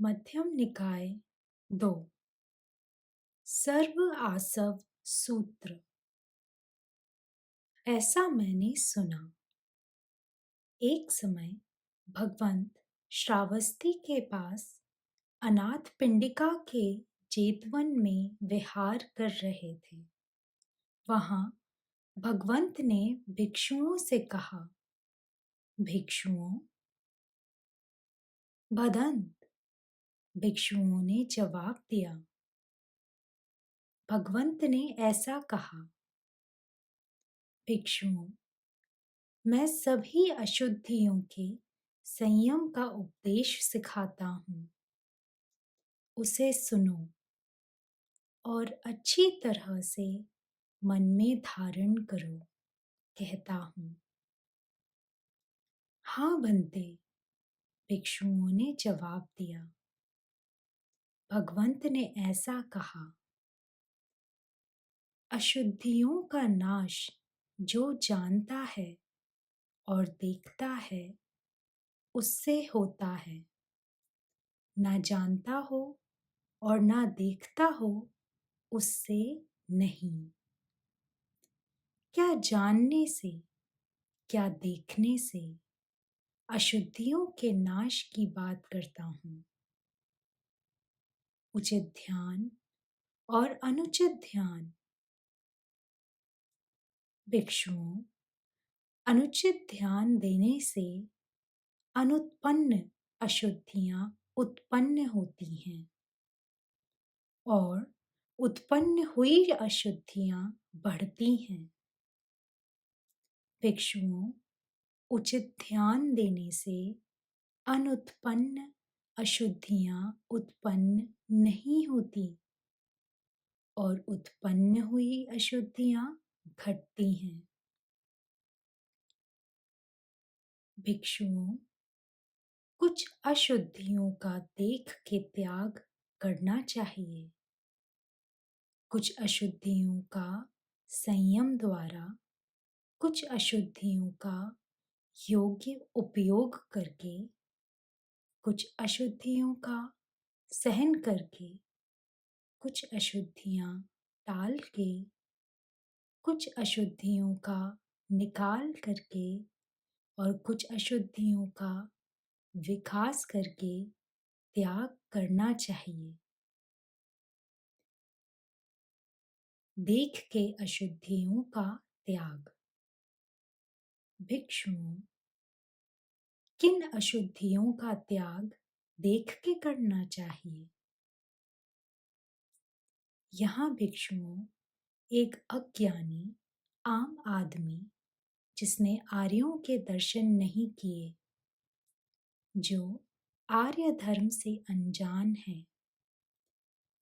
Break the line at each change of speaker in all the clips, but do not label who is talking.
मध्यम निकाय 2 सर्व आसव सूत्र। ऐसा मैंने सुना, एक समय भगवंत श्रावस्ती के पास अनाथ पिंडिका के जेतवन में विहार कर रहे थे। वहां भगवंत ने भिक्षुओं से कहा, भिक्षुओं, भदंत। भिक्षुओं ने जवाब दिया, भगवंत ने ऐसा कहा, भिक्षुओं, मैं सभी अशुद्धियों के संयम का उपदेश सिखाता हूँ, उसे सुनो और अच्छी तरह से मन में धारण करो, कहता हूँ। हाँ बंते, भिक्षुओं ने जवाब दिया। भगवंत ने ऐसा कहा, अशुद्धियों का नाश जो जानता है और देखता है उससे होता है, ना जानता हो और ना देखता हो उससे नहीं। क्या जानने से, क्या देखने से अशुद्धियों के नाश की बात करता हूँ। उचित ध्यान और अनुचित ध्यान। भिक्षुओं, अनुचित ध्यान देने से अनुत्पन्न अशुद्धियां उत्पन्न होती हैं और उत्पन्न हुई अशुद्धियां बढ़ती हैं। भिक्षुओं, उचित ध्यान देने से अनुत्पन्न अशुद्धियां उत्पन्न नहीं होती और उत्पन्न हुई अशुद्धियां घटती हैं। भिक्षुओं, कुछ अशुद्धियों का देख के त्याग करना चाहिए। कुछ अशुद्धियों का संयम द्वारा, कुछ अशुद्धियों का योग्य उपयोग करके, कुछ अशुद्धियों का सहन करके, कुछ अशुद्धियां टाल के, कुछ अशुद्धियों का निकाल करके और कुछ अशुद्धियों का विकास करके त्याग करना चाहिए। देख के अशुद्धियों का त्याग। भिक्षुओं, किन अशुद्धियों का त्याग देख के करना चाहिए? यहाँ भिक्षुओं, एक अज्ञानी आम आदमी जिसने आर्यों के दर्शन नहीं किए, जो आर्य धर्म से अनजान है,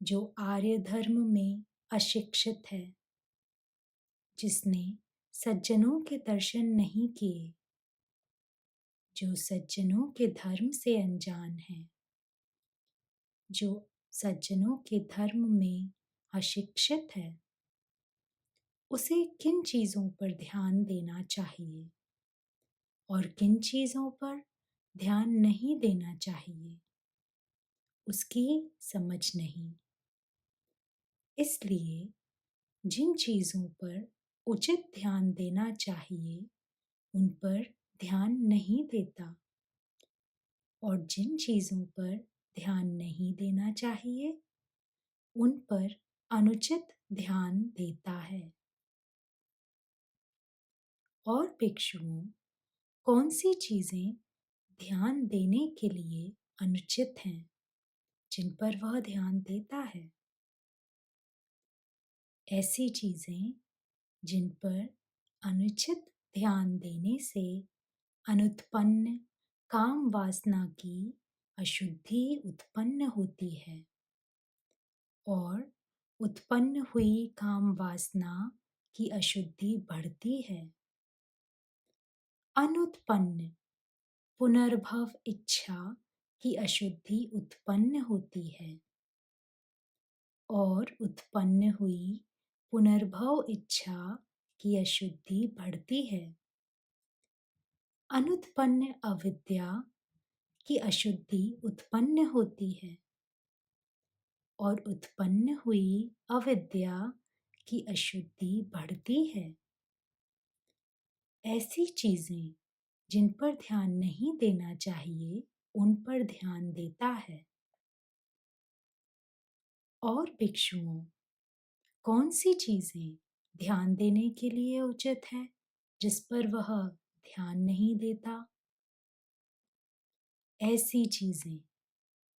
जो आर्य धर्म में अशिक्षित है, जिसने सज्जनों के दर्शन नहीं किए, जो सज्जनों के धर्म से अनजान है, जो सज्जनों के धर्म में अशिक्षित है, उसे किन चीज़ों पर ध्यान देना चाहिए और किन चीज़ों पर ध्यान नहीं देना चाहिए, उसकी समझ नहीं। इसलिए जिन चीज़ों पर उचित ध्यान देना चाहिए उन पर ध्यान नहीं देता और जिन चीज़ों पर ध्यान नहीं देना चाहिए उन पर अनुचित ध्यान देता है। और भिक्षुओं, कौन सी चीज़ें ध्यान देने के लिए अनुचित हैं जिन पर वह ध्यान देता है? ऐसी चीज़ें जिन पर अनुचित ध्यान देने से अनुत्पन्न काम वासना की अशुद्धि उत्पन्न होती है और उत्पन्न हुई काम वासना की अशुद्धि बढ़ती है। अनुत्पन्न पुनर्भव इच्छा की अशुद्धि उत्पन्न होती है और उत्पन्न हुई पुनर्भव इच्छा की अशुद्धि बढ़ती है। अनुत्पन्न अविद्या की अशुद्धि उत्पन्न होती है और उत्पन्न हुई अविद्या की अशुद्धि बढ़ती है। ऐसी चीजें जिन पर ध्यान नहीं देना चाहिए, उन पर ध्यान देता है। और भिक्षुओं, कौन सी चीजें ध्यान देने के लिए उचित है, जिस पर वह ध्यान नहीं देता? ऐसी चीजें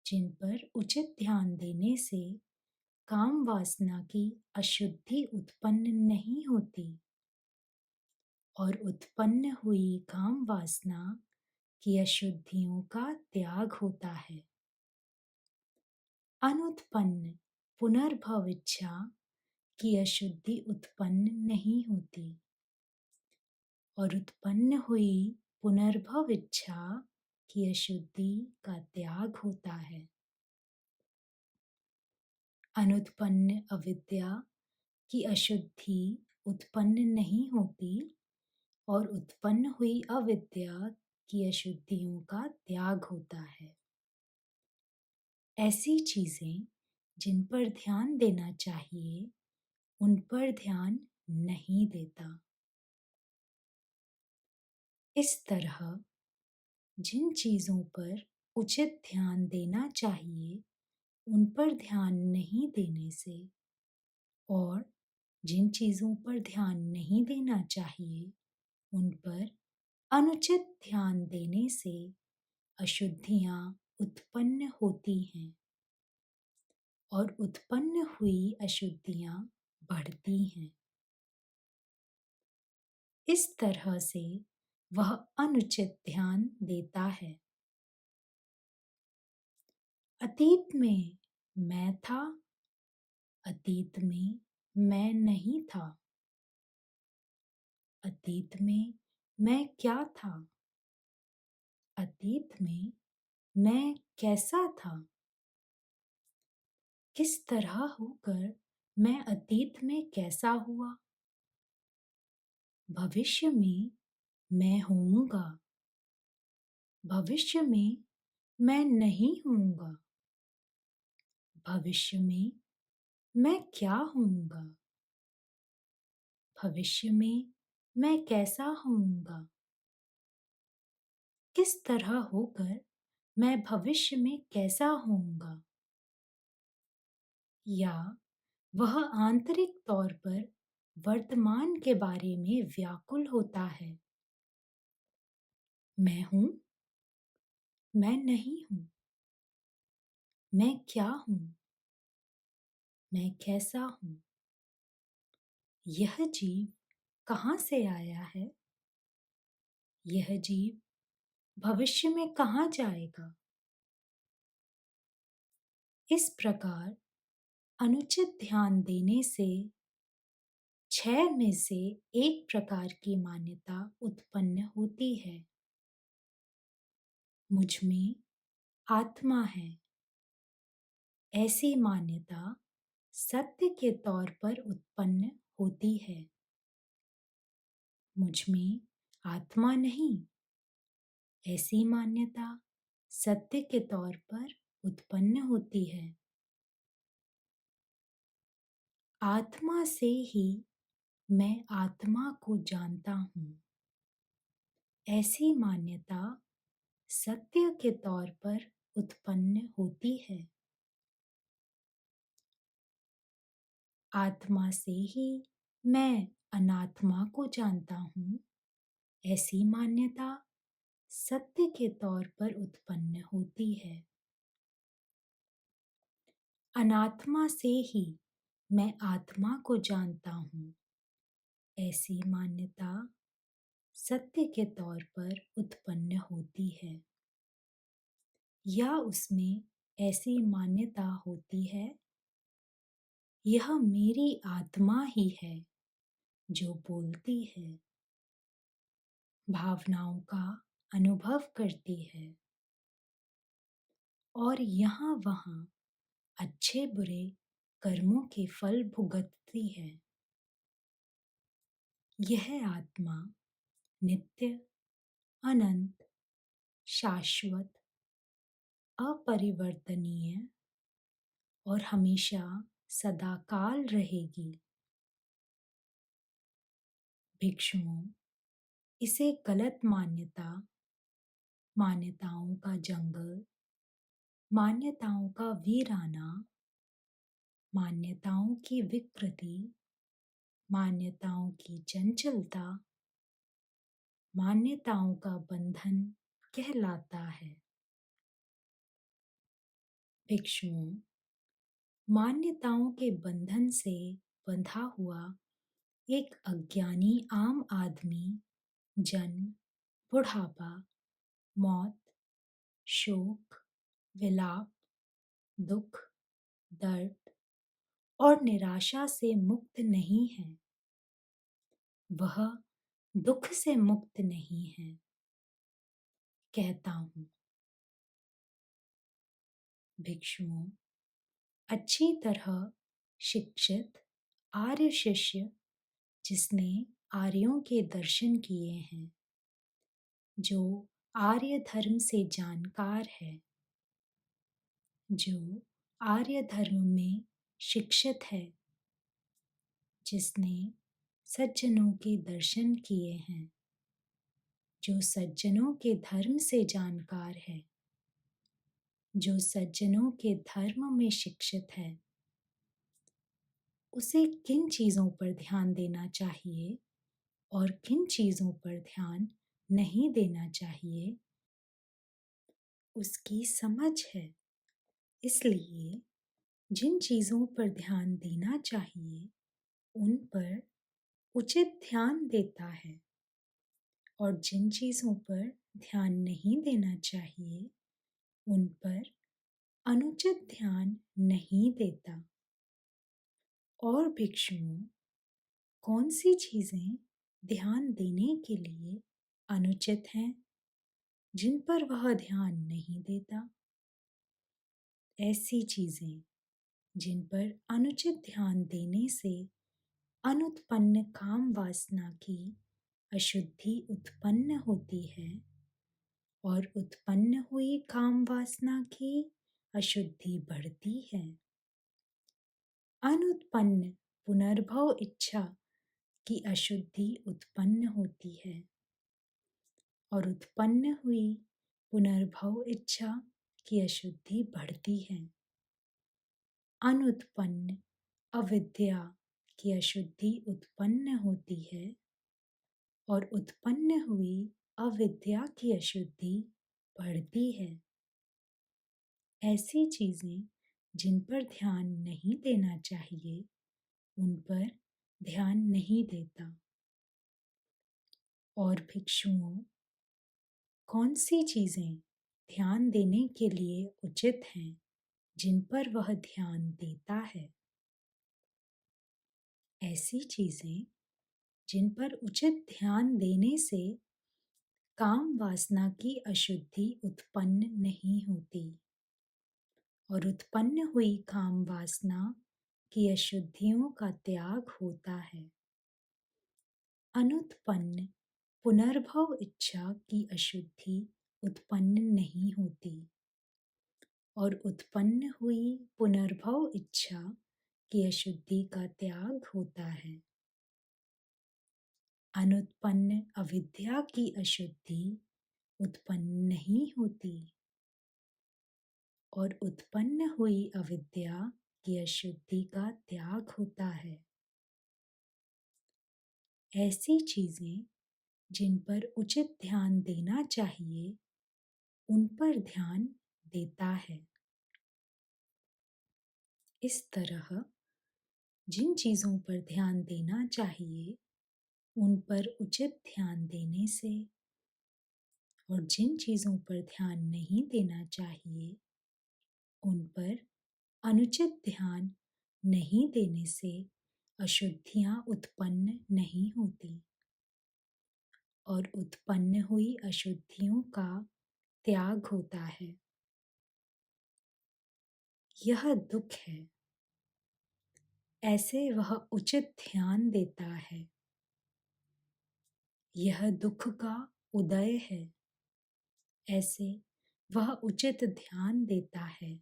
जिन पर उचित ध्यान देने से काम वासना की अशुद्धि उत्पन्न नहीं होती और उत्पन्न हुई काम वासना की अशुद्धियों का त्याग होता है। अनुत्पन्न पुनर्भव इच्छा की अशुद्धि उत्पन्न नहीं होती और उत्पन्न हुई पुनर्भव इच्छा की अशुद्धि का त्याग होता है। अनुत्पन्न अविद्या की अशुद्धि उत्पन्न नहीं होती और उत्पन्न हुई अविद्या की अशुद्धियों का त्याग होता है। ऐसी चीजें जिन पर ध्यान देना चाहिए, उन पर ध्यान नहीं देता। इस तरह जिन चीजों पर उचित ध्यान देना चाहिए, उन पर ध्यान नहीं देने से और जिन चीजों पर ध्यान नहीं देना चाहिए, उन पर अनुचित ध्यान देने से अशुद्धियां उत्पन्न होती हैं और उत्पन्न हुई अशुद्धियां बढ़ती हैं। इस तरह से वह अनुचित ध्यान देता है। अतीत में मैं था, अतीत में मैं नहीं था। अतीत में मैं क्या था? अतीत में मैं कैसा था? किस तरह होकर मैं अतीत में कैसा हुआ? भविष्य में मैं होऊंगा। भविष्य में मैं नहीं होऊंगा। भविष्य में मैं क्या होऊंगा? भविष्य में मैं कैसा होऊंगा? किस तरह होकर मैं भविष्य में कैसा होऊंगा? या वह आंतरिक तौर पर वर्तमान के बारे में व्याकुल होता है। मैं हूं, मैं नहीं हूं, मैं क्या हूं, मैं कैसा हूं, यह जीव कहाँ से आया है, यह जीव भविष्य में कहाँ जाएगा। इस प्रकार अनुचित ध्यान देने से 6 में से एक प्रकार की मान्यता उत्पन्न होती है। मुझ में आत्मा है। ऐसी मान्यता सत्य के तौर पर उत्पन्न होती है। मुझ में आत्मा नहीं, ऐसी मान्यता सत्य के तौर पर उत्पन्न होती है। आत्मा से ही मैं आत्मा को जानता हूँ, ऐसी मान्यता सत्य के तौर पर उत्पन्न होती है। आत्मा से ही मैं अनात्मा को जानता हूँ, ऐसी मान्यता सत्य के तौर पर उत्पन्न होती है। अनात्मा से ही मैं आत्मा को जानता हूँ, ऐसी मान्यता सत्य के तौर पर उत्पन्न होती है। या उसमें ऐसी मान्यता होती है, यह मेरी आत्मा ही है जो बोलती है, भावनाओं का अनुभव करती है और यहाँ वहाँ अच्छे बुरे कर्मों के फल भुगतती है। यह आत्मा नित्य, अनंत, शाश्वत अपरिवर्तनीय और हमेशा सदाकाल रहेगी। भिक्षुओं, इसे गलत मान्यताओं का जंगल, मान्यताओं का वीराना, मान्यताओं की विकृति, मान्यताओं की चंचलता, मान्यताओं का बंधन कहलाता है। भिक्षुओं, मान्यताओं के बंधन से बंधा हुआ एक अज्ञानी आम आदमी जन्म, बुढ़ापा, मौत, शोक, विलाप, दुख, दर्द और निराशा से मुक्त नहीं है। वह दुख से मुक्त नहीं है। कहता हूँ, भिक्षुओं, अच्छी तरह शिक्षित आर्य शिष्य जिसने आर्यों के दर्शन किए हैं, जो आर्य धर्म से जानकार है, जो आर्य धर्म में शिक्षित है, जिसने सज्जनों के दर्शन किए हैं, जो सज्जनों के धर्म से जानकार है, जो सज्जनों के धर्म में शिक्षित है, उसे किन चीज़ों पर ध्यान देना चाहिए और किन चीज़ों पर ध्यान नहीं देना चाहिए, उसकी समझ है। इसलिए जिन चीज़ों पर ध्यान देना चाहिए उन पर उचित ध्यान देता है और जिन चीज़ों पर ध्यान नहीं देना चाहिए उन पर अनुचित ध्यान नहीं देता। और भिक्षुओं, कौन सी चीज़ें ध्यान देने के लिए अनुचित हैं, जिन पर वह ध्यान नहीं देता? ऐसी चीज़ें जिन पर अनुचित ध्यान देने से अनुत्पन्न काम वासना की अशुद्धि उत्पन्न होती है और उत्पन्न हुई काम वासना की अशुद्धि बढ़ती है। अनुत्पन्न पुनर्भव इच्छा की अशुद्धि उत्पन्न होती है और उत्पन्न हुई पुनर्भव इच्छा की अशुद्धि बढ़ती है। अनुत्पन्न अविद्या की अशुद्धि उत्पन्न होती है और उत्पन्न हुई अविद्या की अशुद्धि बढ़ती है। ऐसी चीज़ें जिन पर ध्यान नहीं देना चाहिए उन पर ध्यान नहीं देता। और भिक्षुओं, कौन सी चीज़ें ध्यान देने के लिए उचित हैं, जिन पर वह ध्यान देता है? ऐसी चीज़ें जिन पर उचित ध्यान देने से काम वासना की अशुद्धि उत्पन्न नहीं होती और उत्पन्न हुई काम वासना की अशुद्धियों का त्याग होता है। अनुत्पन्न पुनर्भव इच्छा की अशुद्धि उत्पन्न नहीं होती और उत्पन्न हुई पुनर्भव इच्छा की अशुद्धि का त्याग होता है। अनुत्पन्न अविद्या की अशुद्धि उत्पन्न नहीं होती और उत्पन्न हुई अविद्या की अशुद्धि का त्याग होता है। ऐसी चीज़ें जिन पर उचित ध्यान देना चाहिए उन पर ध्यान देता है। इस तरह जिन चीज़ों पर ध्यान देना चाहिए उन पर उचित ध्यान देने से और जिन चीज़ों पर ध्यान नहीं देना चाहिए उन पर अनुचित ध्यान नहीं देने से अशुद्धियाँ उत्पन्न नहीं होती और उत्पन्न हुई अशुद्धियों का त्याग होता है। यह दुख है, ऐसे वह उचित ध्यान देता है। यह दुख का उदय है, ऐसे वह उचित ध्यान देता है।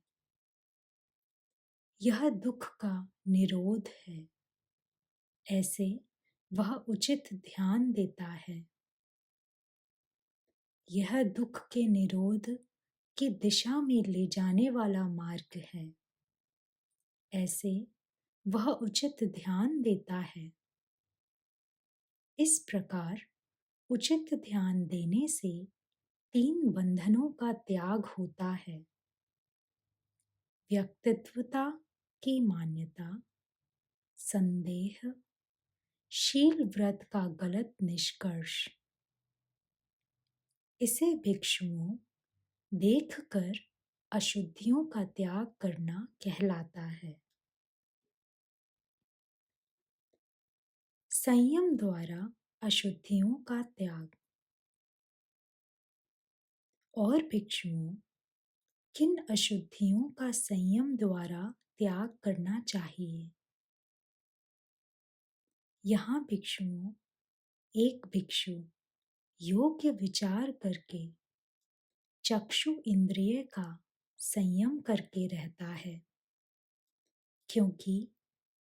यह दुख का निरोध है। ऐसे वह उचित ध्यान देता है। यह दुख के निरोध की दिशा में ले जाने वाला मार्ग है। ऐसे वह उचित ध्यान देता है। इस प्रकार उचित ध्यान देने से 3 बंधनों का त्याग होता है। व्यक्तित्वता की मान्यता, संदेह, शील व्रत का गलत निष्कर्ष। इसे भिक्षुओं देखकर अशुद्धियों का त्याग करना कहलाता है। संयम द्वारा अशुद्धियों का त्याग। और भिक्षुओं किन अशुद्धियों का संयम द्वारा त्याग करना चाहिए? यहाँ भिक्षुओं एक भिक्षु योग्य विचार करके चक्षु इंद्रिय का संयम करके रहता है, क्योंकि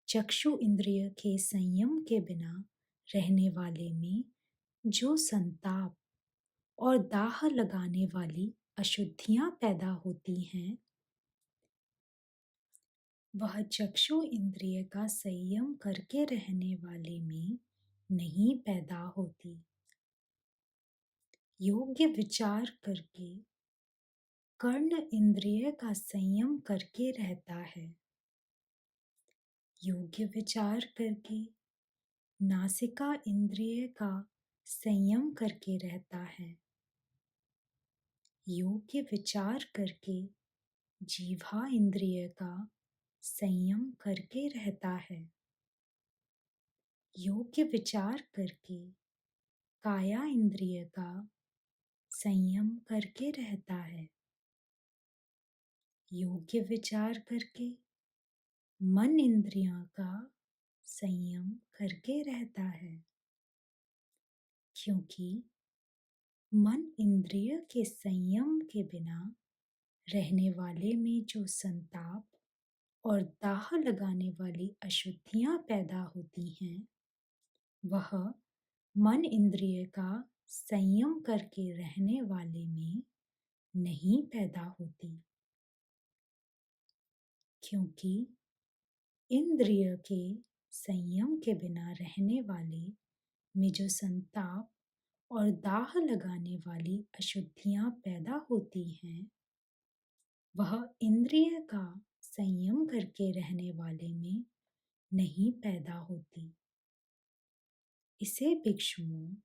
चक्षु इंद्रिय के संयम के बिना रहने वाले में जो संताप और दाह लगाने वाली अशुद्धियां पैदा होती हैं, वह चक्षु इंद्रिय का संयम करके रहने वाले में नहीं पैदा होती। योग्य विचार करके कर्ण इंद्रिय का संयम करके रहता है। योग्य विचार करके नासिका इंद्रिय का संयम करके रहता है। योग्य विचार करके जीवा इंद्रिय का संयम करके रहता है। योग्य विचार करके काया इंद्रिय का संयम करके रहता है। योग्य विचार करके मन इंद्रियों का संयम करके रहता है, क्योंकि मन इंद्रिय के संयम के बिना रहने वाले में जो संताप और दाह लगाने वाली अशुद्धियां पैदा होती हैं, वह मन इंद्रिय का संयम करके रहने वाले में नहीं पैदा होती, क्योंकि इंद्रिय के संयम के बिना रहने वाले में जो संताप और दाह लगाने वाली अशुद्धियां पैदा होती हैं, वह इंद्रिय का संयम करके रहने वाले में नहीं पैदा होती। इसे भिक्षुओं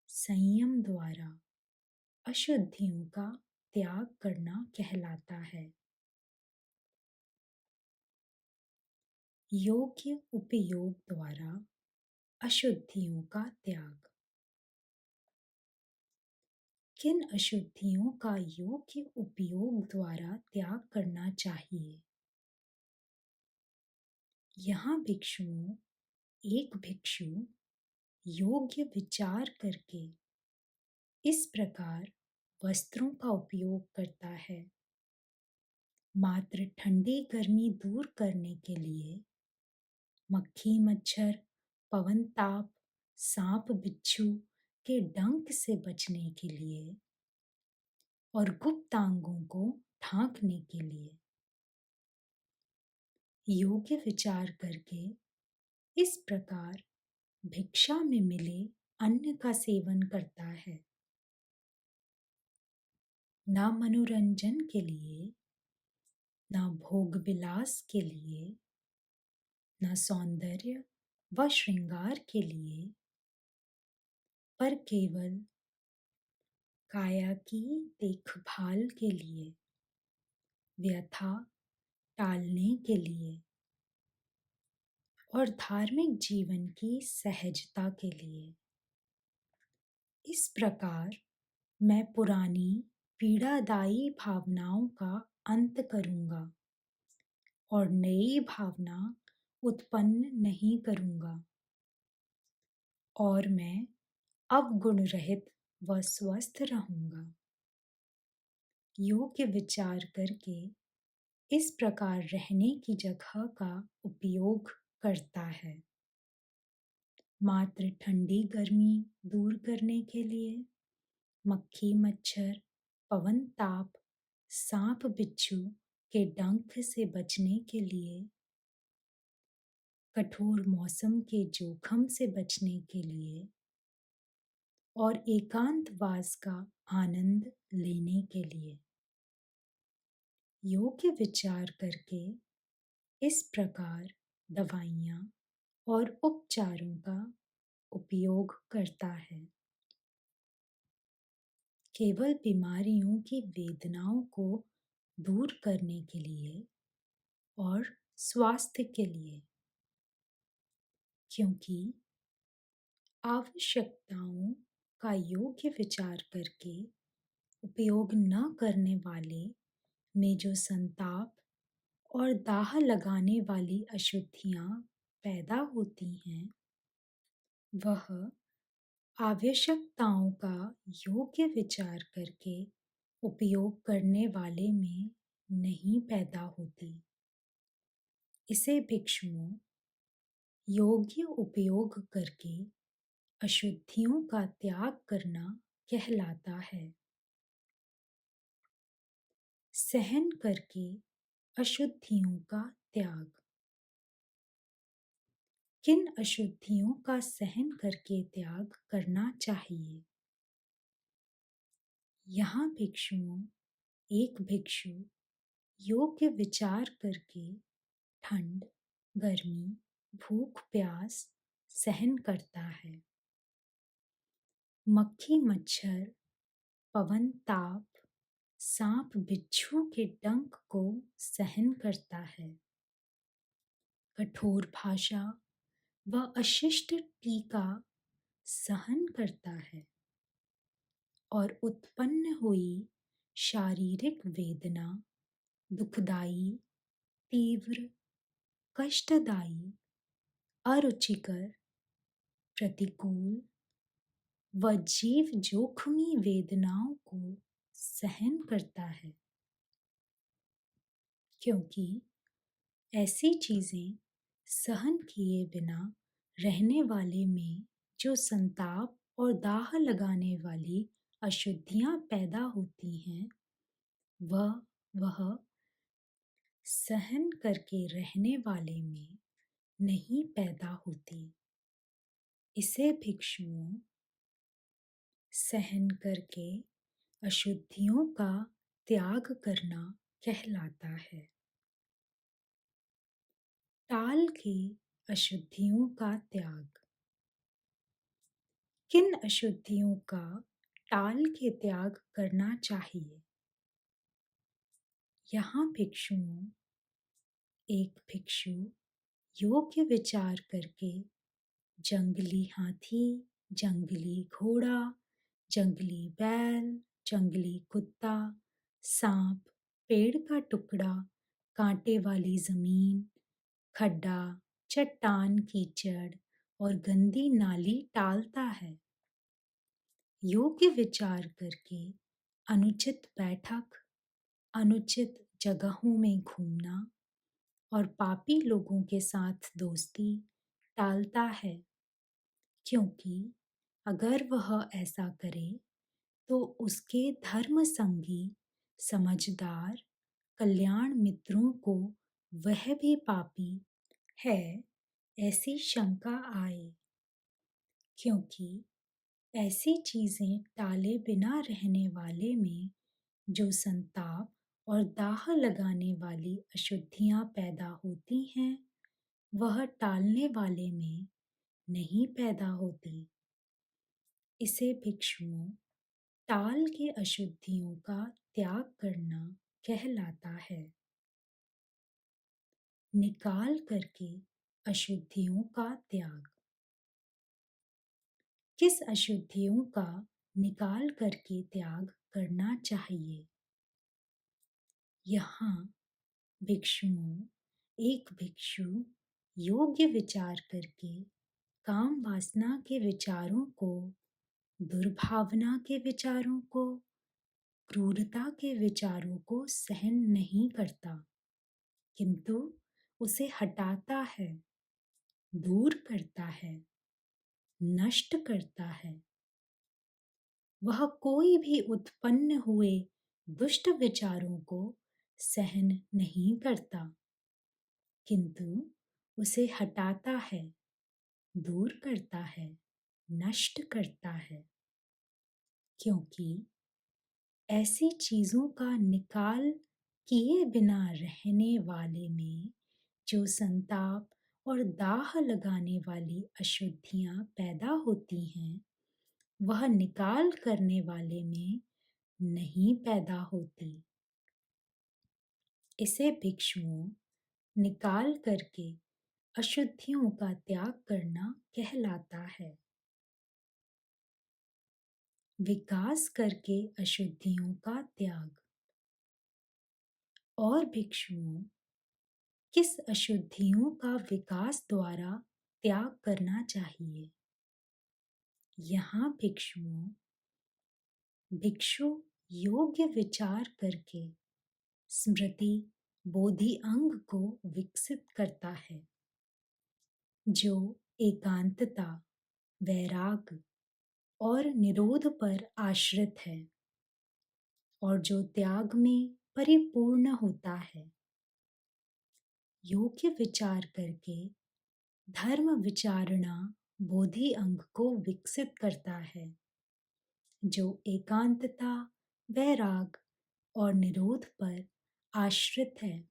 संयम द्वारा अशुद्धियों का त्याग करना कहलाता है। योग्य उपयोग द्वारा अशुद्धियों का त्याग। किन अशुद्धियों का योग्य उपयोग द्वारा त्याग करना चाहिए? यहाँ भिक्षुओं एक भिक्षु योग्य विचार करके इस प्रकार वस्त्रों का उपयोग करता है। मात्र ठंडी गर्मी दूर करने के लिए, मक्खी मच्छर, पवन ताप, सांप बिच्छू के डंक से बचने के लिए और गुप्तांगों को ढांकने के लिए योग्य विचार करके इस प्रकार भिक्षा में मिले अन्न का सेवन करता है। ना मनोरंजन के लिए, ना भोग विलास के लिए, ना सौंदर्य व श्रृंगार के लिए, पर केवल काया की देखभाल के लिए, व्यथा टालने के लिए और धार्मिक जीवन की सहजता के लिए। इस प्रकार मैं पुरानी पीड़ादायी भावनाओं का अंत करूंगा और नई भावना उत्पन्न नहीं करूंगा, और मैं अवगुण रहित व स्वस्थ रहूंगा। योग्य विचार करके इस प्रकार रहने की जगह का उपयोग करता है। मात्र ठंडी गर्मी दूर करने के लिए, मक्खी मच्छर, पवन ताप, सांप बिच्छू के डंक से बचने के लिए, कठोर मौसम के जोखम से बचने के लिए और एकांतवास का आनंद लेने के लिए योग्य विचार करके इस प्रकार दवाइयाँ और उपचारों का उपयोग करता है। केवल बीमारियों की वेदनाओं को दूर करने के लिए और स्वास्थ्य के लिए, क्योंकि आवश्यकताओं का योग्य विचार करके उपयोग न करने वाले में जो संताप और दाह लगाने वाली अशुद्धियाँ पैदा होती हैं, वह आवश्यकताओं का योग्य विचार करके उपयोग करने वाले में नहीं पैदा होती। इसे भिक्षुओं योग्य उपयोग करके अशुद्धियों का त्याग करना कहलाता है। सहन करके अशुद्धियों का त्याग। किन अशुद्धियों का सहन करके त्याग करना चाहिए? यहाँ भिक्षुओं एक भिक्षु योग्य विचार करके ठंड, गर्मी, भूख प्यास सहन करता है। मक्खी मच्छर, पवन ताप, सांप बिच्छू के डंक को सहन करता है। कठोर भाषा व अशिष्ट टीका सहन करता है और उत्पन्न हुई शारीरिक वेदना दुखदाई, तीव्र, कष्टदायी, अरुचिकर, प्रतिकूल व जीव जोखमी वेदनाओं को सहन करता है, क्योंकि ऐसी चीजें सहन किए बिना रहने वाले में जो संताप और दाह लगाने वाली अशुद्धियां पैदा होती हैं, वह सहन करके रहने वाले में नहीं पैदा होती। इसे भिक्षुओं सहन करके अशुद्धियों का त्याग करना कहलाता है। टाल के अशुद्धियों का त्याग। किन अशुद्धियों का टाल के त्याग करना चाहिए? यहाँ भिक्षुओं एक भिक्षु योग्य विचार करके जंगली हाथी, जंगली घोड़ा, जंगली बैल, जंगली कुत्ता, सांप, पेड़ का टुकड़ा, कांटे वाली जमीन, खड्डा, चट्टान, कीचड़ और गंदी नाली टालता है। योग्य विचार करके अनुचित बैठक, अनुचित जगहों में घूमना और पापी लोगों के साथ दोस्ती टालता है, क्योंकि अगर वह ऐसा करे तो उसके धर्म संगी, समझदार, कल्याण मित्रों को वह भी पापी है ऐसी शंका आए, क्योंकि ऐसी चीजें टाले बिना रहने वाले में जो संताप और दाह लगाने वाली अशुद्धियां पैदा होती हैं, वह टालने वाले में नहीं पैदा होती। इसे भिक्षुओं टाल के अशुद्धियों का त्याग करना कहलाता है। निकाल करके अशुद्धियों का त्याग। किस अशुद्धियों का निकाल करके त्याग करना चाहिए? यहाँ भिक्षुओं एक भिक्षु योग्य विचार करके काम वासना के विचारों को, दुर्भावना के विचारों को, क्रूरता के विचारों को सहन नहीं करता, किंतु उसे हटाता है, दूर करता है, नष्ट करता है। वह कोई भी उत्पन्न हुए दुष्ट विचारों को सहन नहीं करता, किंतु उसे हटाता है, दूर करता है, नष्ट करता है। क्योंकि ऐसी चीजों का निकाल किए बिना रहने वाले में जो संताप और दाह लगाने वाली अशुद्धियां पैदा होती हैं, वह निकाल करने वाले में नहीं पैदा होती। इसे भिक्षुओं निकाल करके अशुद्धियों का त्याग करना कहलाता है। विकास करके अशुद्धियों का त्याग। और भिक्षुओं किस अशुद्धियों का विकास द्वारा त्याग करना चाहिए? यहाँ भिक्षु योग्य विचार करके स्मृति बोधि अंग को विकसित करता है, जो एकांतता, वैराग और निरोध पर आश्रित है और जो त्याग में परिपूर्ण होता है। योग्य विचार करके धर्म विचारणा बोधि अंग को विकसित करता है, जो एकांतता, वैराग और निरोध पर आश्रित है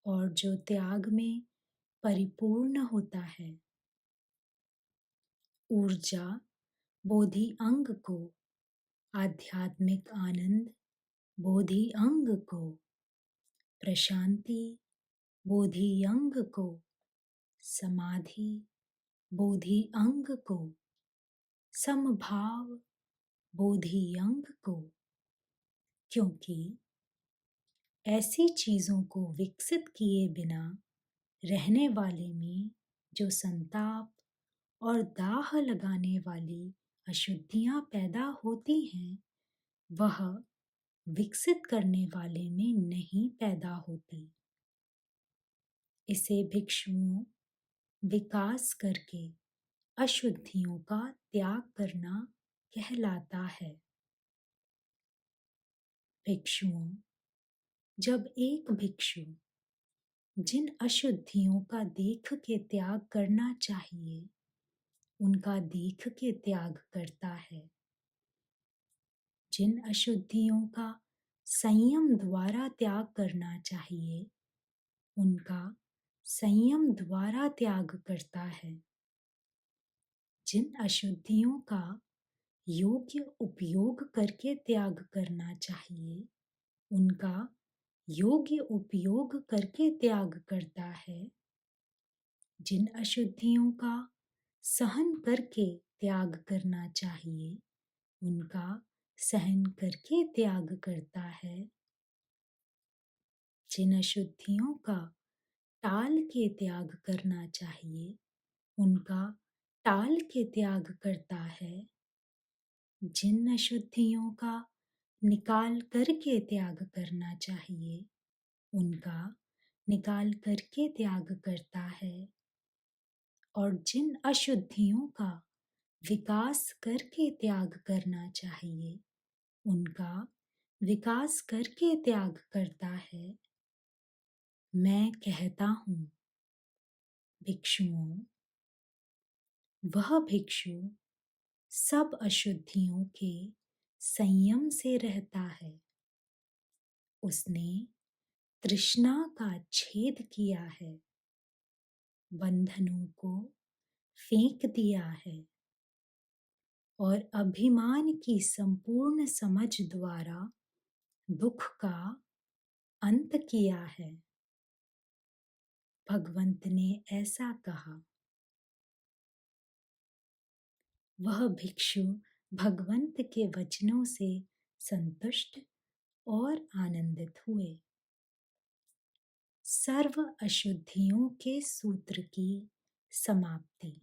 और जो त्याग में परिपूर्ण होता है। ऊर्जा बोधि अंग को, आध्यात्मिक आनंद बोधि अंग को, प्रशांति बोधि अंग को, समाधि बोधि अंग को, समभाव बोधि अंग को। क्योंकि ऐसी चीजों को विकसित किए बिना रहने वाले में जो संताप और दाह लगाने वाली अशुद्धियां पैदा होती हैं, वह विकसित करने वाले में नहीं पैदा होती। इसे भिक्षुओं विकास करके अशुद्धियों का त्याग करना कहलाता है। भिक्षुओं, जब एक भिक्षु जिन अशुद्धियों का देख के त्याग करना चाहिए, उनका देख के त्याग करता है, जिन अशुद्धियों का संयम द्वारा त्याग करना चाहिए, उनका संयम द्वारा त्याग करता है, जिन अशुद्धियों का योग्य उपयोग करके त्याग करना चाहिए, उनका योग्य उपयोग करके त्याग करता है, जिन अशुद्धियों का सहन करके त्याग करना चाहिए, उनका सहन करके त्याग करता है, जिन अशुद्धियों का टाल के त्याग करना चाहिए, उनका टाल के त्याग करता है, जिन अशुद्धियों का निकाल करके त्याग करना चाहिए, उनका निकाल करके त्याग करता है, और जिन अशुद्धियों का विकास करके त्याग करना चाहिए, उनका विकास करके त्याग करता है। मैं कहता हूँ, भिक्षुओं, वह भिक्षु सब अशुद्धियों के संयम से रहता है। उसने तृष्णा का छेद किया है, बंधनों को फेंक दिया है और अभिमान की संपूर्ण समझ द्वारा दुख का अंत किया है। भगवंत ने ऐसा कहा। वह भिक्षु भगवंत के वचनों से संतुष्ट और आनंदित हुए। सर्व अशुद्धियों के सूत्र की समाप्ति।